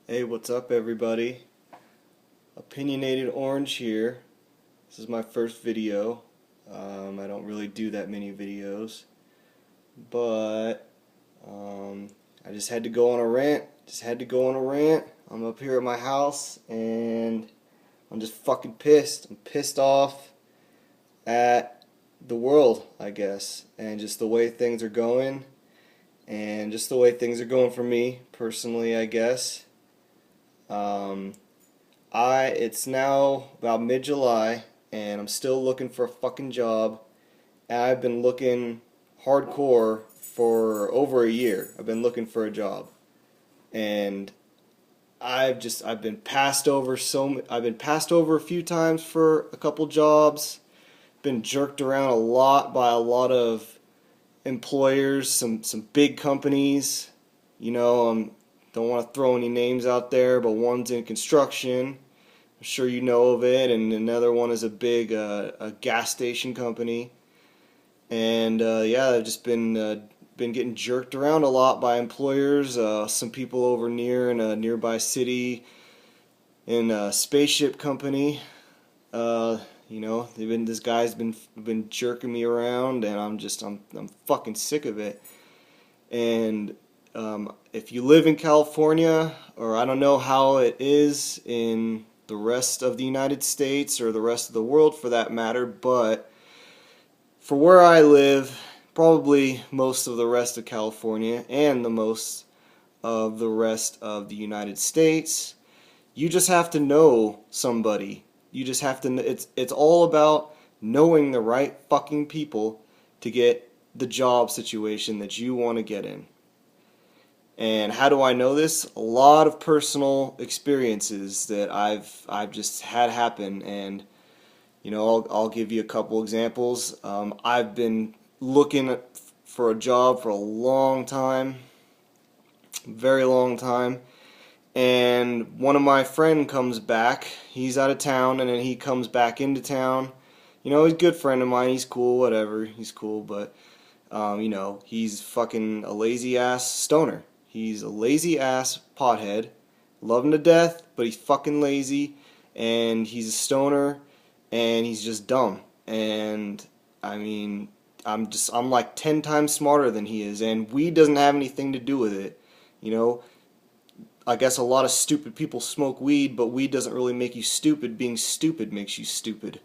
Hey, what's up, everybody? Opinionated Orange here. This is my first video. I don't really do that many videos, but I just had to go on a rant. I'm up here at my house, and I'm just fucking pissed. I'm pissed off at the world, I guess, and just the way things are going, and just the way things are going for me personally, I guess. Um, it's now about mid-July, and I'm still looking for a fucking job. And I've been looking hardcore for over a year. I've been looking for a job, and I've been passed over I've been passed over a few times for a couple jobs. Been jerked around a lot by a lot of employers, some big companies. Don't want to throw any names out there, but one's in construction. I'm sure you know of it, and another one is a big a gas station company. And yeah, I've just been getting jerked around a lot by employers. Some people over near in a nearby city in a spaceship company. This guy's been jerking me around, and I'm fucking sick of it. And if you live in California, or I don't know how it is in the rest of the United States or the rest of the world for that matter, but for where I live, probably most of the rest of California and the most of the rest of the United States, you just have to know somebody. You just have to. It's all about knowing the right fucking people to get the job situation that you want to get in. And how do I know this? A lot of personal experiences that I've just had happen, and I'll give you a couple examples. I've been looking for a job for a long time, very long time, and one of my friend comes back. He's out of town, and then he comes back into town. He's a good friend of mine. He's cool, whatever. He's cool, but he's fucking a lazy ass stoner. He's a lazy ass pothead. Love him to death, but he's fucking lazy, and he's a stoner, and he's just dumb. And I mean, I'm like 10 times smarter than he is, and weed doesn't have anything to do with it. I guess a lot of stupid people smoke weed, but weed doesn't really make you stupid. Being stupid makes you stupid.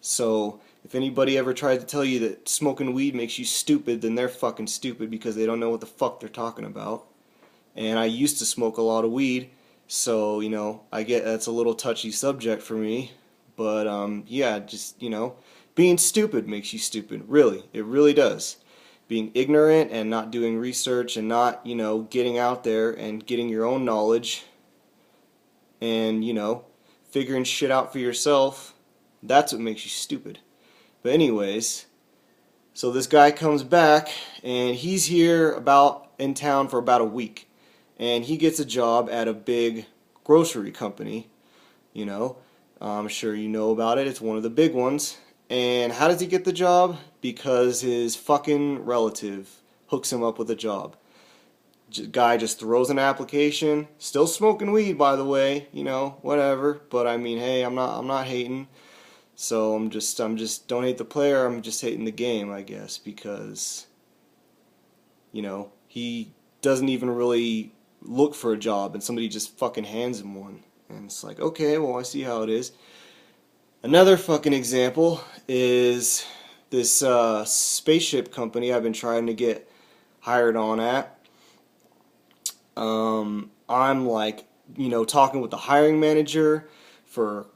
So if anybody ever tried to tell you that smoking weed makes you stupid, then they're fucking stupid because they don't know what the fuck they're talking about. And I used to smoke a lot of weed, so I get that's a little touchy subject for me. But yeah, just being stupid makes you stupid. Really, it really does. Being ignorant and not doing research and not getting out there and getting your own knowledge and figuring shit out for yourself. That's what makes you stupid. But anyways, so this guy comes back, and he's here in town for about a week, and he gets a job at a big grocery company. I'm sure you know about it. It's one of the big ones. And how does he get the job? Because his fucking relative hooks him up with a job. Guy just throws an application, still smoking weed, by the way. Whatever. But I mean, hey, I'm not hating. So I'm just don't hate the player, I'm just hating the game, I guess, because he doesn't even really look for a job, and somebody just fucking hands him one. And it's like, okay, well, I see how it is. Another fucking example is this spaceship company I've been trying to get hired on at. I'm like, talking with the hiring manager for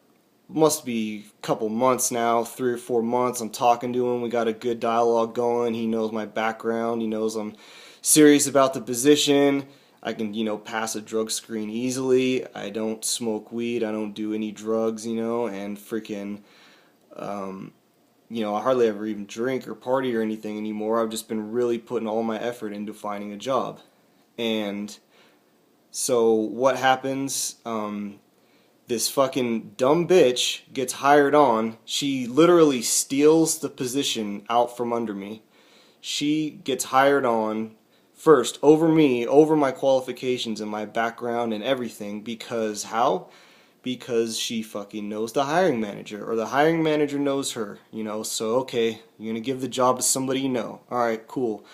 must be a couple months now, 3 or 4 months. I'm talking to him. We got a good dialogue going. He knows my background. He knows I'm serious about the position. I can, pass a drug screen easily. I don't smoke weed. I don't do any drugs, and freaking, I hardly ever even drink or party or anything anymore. I've just been really putting all my effort into finding a job. And so what happens? This fucking dumb bitch gets hired on. She literally steals the position out from under me. She gets hired on first over me, over my qualifications and my background and everything. Because how? Because she fucking knows the hiring manager, or the hiring manager knows her, you know. So okay, you're gonna give the job to somebody you know. All right, cool.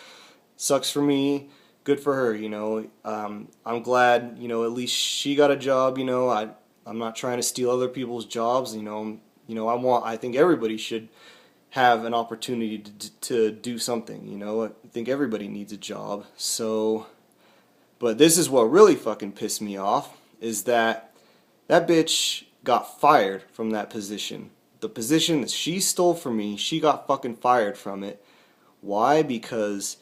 Sucks for me, good for her, you know. I'm glad, you know, at least she got a job, you know. I'm not trying to steal other people's jobs, you know. I think everybody should have an opportunity to do something, you know. I think everybody needs a job. So, but this is what really fucking pissed me off, is that bitch got fired from that position. The position that she stole from me, she got fucking fired from it. Why? Because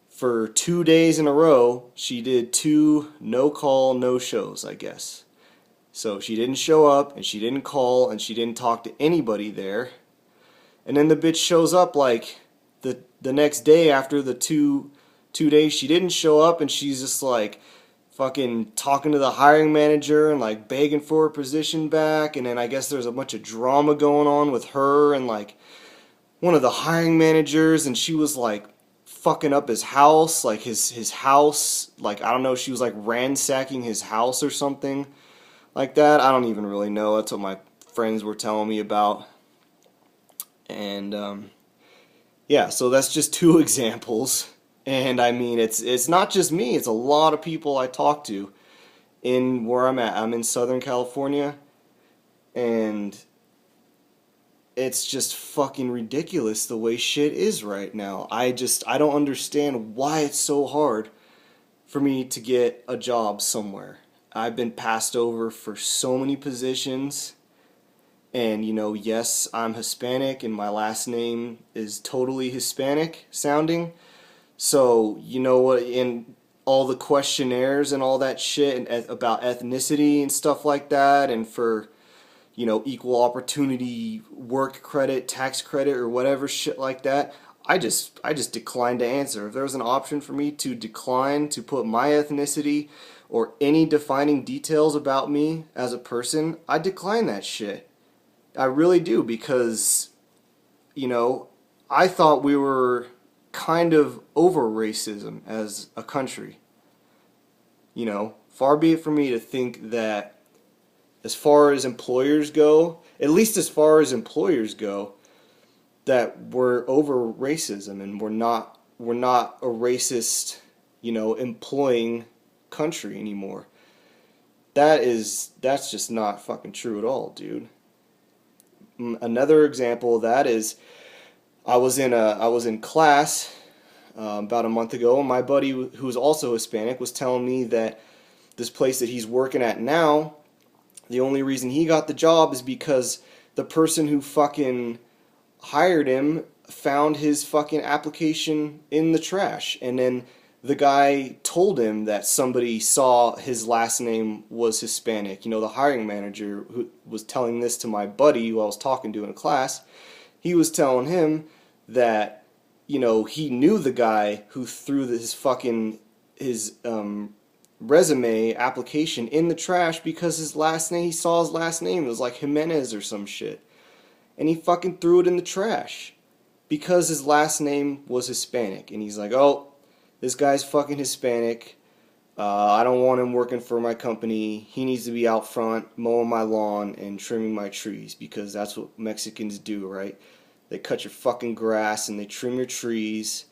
for 2 days in a row, she did 2 no call, no shows, I guess. So she didn't show up, and she didn't call, and she didn't talk to anybody there. And then the bitch shows up like the next day after the two days she didn't show up, and she's just like fucking talking to the hiring manager and like begging for her position back. And then I guess there's a bunch of drama going on with her and like one of the hiring managers, and she was like fucking up his house, like his house, like I don't know, she was like ransacking his house or something like that. I don't even really know. That's what my friends were telling me about. And yeah, so that's just 2 examples. And I mean, it's not just me, it's a lot of people I talk to in where I'm at. I'm in Southern California, and it's just fucking ridiculous the way shit is right now. I don't understand why it's so hard for me to get a job somewhere. I've been passed over for so many positions. And, you know, yes, I'm Hispanic and my last name is totally Hispanic sounding. So, you know what, in all the questionnaires and all that shit and about ethnicity and stuff like that, and for, you know, equal opportunity work credit, tax credit, or whatever shit like that, I just declined to answer. If there was an option for me to decline to put my ethnicity or any defining details about me as a person, I decline that shit. I really do, because, you know, I thought we were kind of over racism as a country. You know, far be it from me to think that as far as employers go, at least as far as employers go, that we're over racism and we're not a racist, you know, employing country anymore. That's just not fucking true at all, dude. Another example of that is I was in class about a month ago, and my buddy, who's also Hispanic, was telling me that this place that he's working at now, the only reason he got the job is because the person who fucking hired him found his fucking application in the trash, and then the guy told him that somebody saw his last name was Hispanic. You know, the hiring manager who was telling this to my buddy who I was talking to in class, he was telling him that, you know, he knew the guy who threw his resume application in the trash because he saw his last name, it was like Jimenez or some shit. And he fucking threw it in the trash because his last name was Hispanic. And he's like, oh, this guy's fucking Hispanic. I don't want him working for my company. He needs to be out front mowing my lawn and trimming my trees, because that's what Mexicans do, right? They cut your fucking grass and they trim your trees,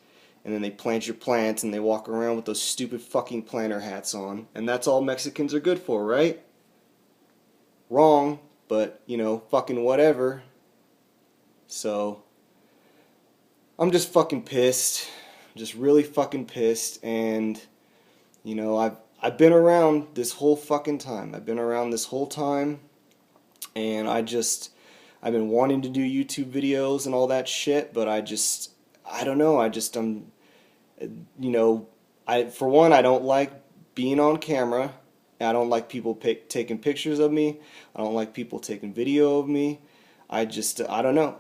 and then they plant your plants, and they walk around with those stupid fucking planter hats on. And that's all Mexicans are good for, right? Wrong, but, you know, fucking whatever. So, I'm just fucking pissed. Just really fucking pissed. And, you know, I've been around this whole fucking time. I've been around this whole time, and I've been wanting to do YouTube videos and all that shit, but I don't know, you know, for one, I don't like being on camera. I don't like people taking pictures of me. I don't like people taking video of me. I don't know.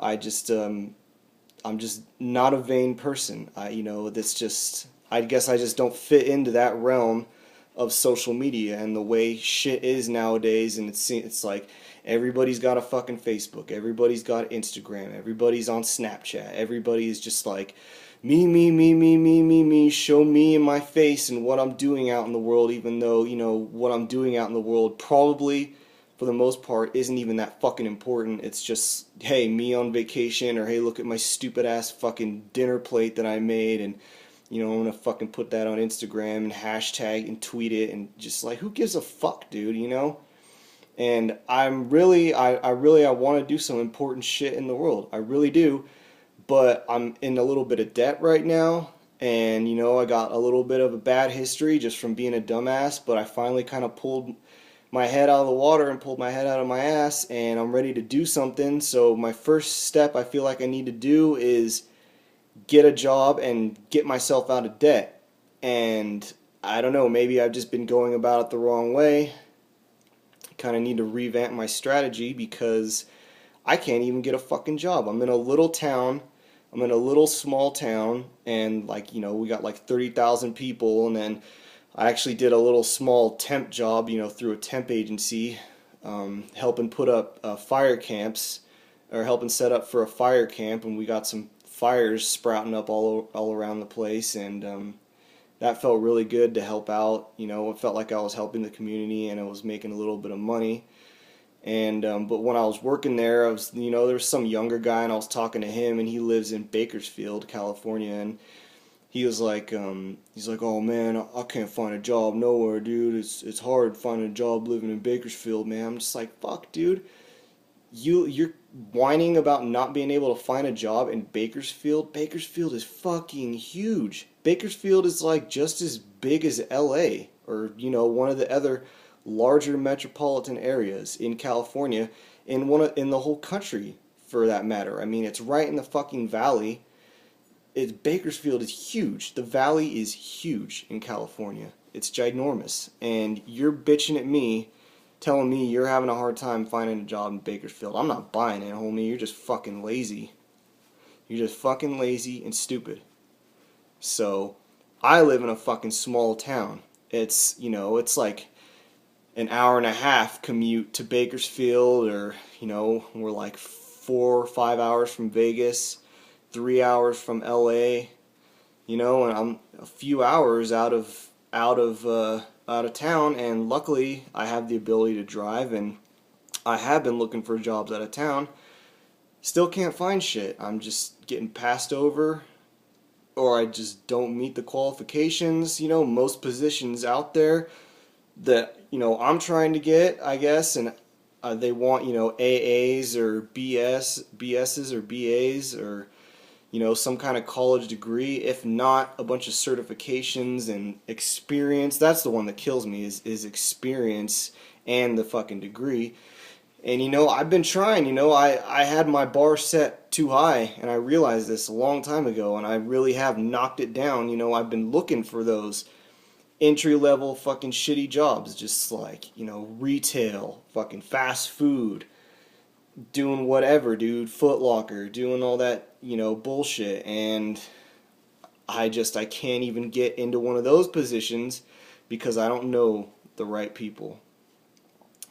I'm just not a vain person. You know, I guess I just don't fit into that realm of social media and the way shit is nowadays. And it's like everybody's got a fucking Facebook, everybody's got Instagram, everybody's on Snapchat, everybody is just like me, show me in my face and what I'm doing out in the world, even though, what I'm doing out in the world probably, for the most part, isn't even that fucking important. It's just, hey, me on vacation, or hey, look at my stupid ass fucking dinner plate that I made, and, I'm gonna fucking put that on Instagram and hashtag and tweet it, and just like, who gives a fuck, dude? And I want to do some important shit in the world. I really do, but I'm in a little bit of debt right now, and I got a little bit of a bad history just from being a dumbass, but I finally kind of pulled my head out of the water and pulled my head out of my ass, and I'm ready to do something. So my first step I feel like I need to do is get a job and get myself out of debt. And I don't know, maybe I've just been going about it the wrong way. Kind of need to revamp my strategy because I can't even get a fucking job. I'm in a little town. I'm in a little small town, and we got like 30,000 people, and then I actually did a little small temp job, through a temp agency, helping put up fire camps, or helping set up for a fire camp, and we got some fires sprouting up all around the place, and that felt really good to help out. It felt like I was helping the community, and I was making a little bit of money. And but when I was working there, I was, there was some younger guy, and I was talking to him, and he lives in Bakersfield, California, and he's like, oh man, I can't find a job nowhere, dude. It's hard finding a job living in Bakersfield, man. I'm just like, fuck, dude. You're whining about not being able to find a job in Bakersfield. Bakersfield is fucking huge. Bakersfield is like just as big as LA, or one of the other larger metropolitan areas in California, in the whole country for that matter. I mean, it's right in the fucking valley. Bakersfield is huge. The valley is huge in California. It's ginormous. And you're bitching at me, telling me you're having a hard time finding a job in Bakersfield. I'm not buying it, homie. You're just fucking lazy. You're just fucking lazy and stupid. So, I live in a fucking small town. It's like an hour and a half commute to Bakersfield, or, we're like 4 or 5 hours from Vegas, 3 hours from LA, and I'm a few hours out of town, and luckily I have the ability to drive, and I have been looking for jobs out of town. Still can't find shit. I'm just getting passed over, or I just don't meet the qualifications. Most positions out there that I'm trying to get, I guess, and they want AAs or BSs or BAs, or some kind of college degree, if not a bunch of certifications and experience. That's the one that kills me, is experience and the fucking degree. And I've been trying. I had my bar set too high, and I realized this a long time ago, and I really have knocked it down. I've been looking for those entry-level fucking shitty jobs, just like, retail, fucking fast food, doing whatever, dude, Foot Locker, doing all that, bullshit, and I can't even get into one of those positions because I don't know the right people.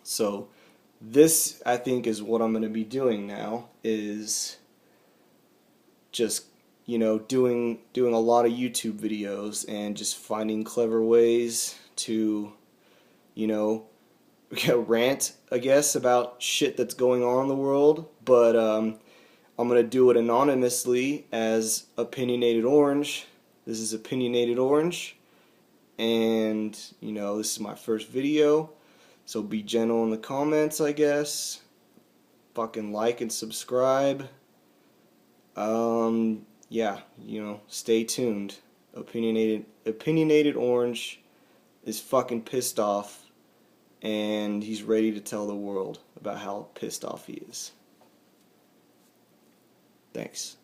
So this, I think, is what I'm going to be doing now, is just, doing a lot of YouTube videos and just finding clever ways to, rant, I guess, about shit that's going on in the world, but I'm going to do it anonymously as Opinionated Orange. This is Opinionated Orange, and, this is my first video, so be gentle in the comments, I guess. Fucking like and subscribe. Yeah, stay tuned. Opinionated Orange is fucking pissed off, and he's ready to tell the world about how pissed off he is. Thanks.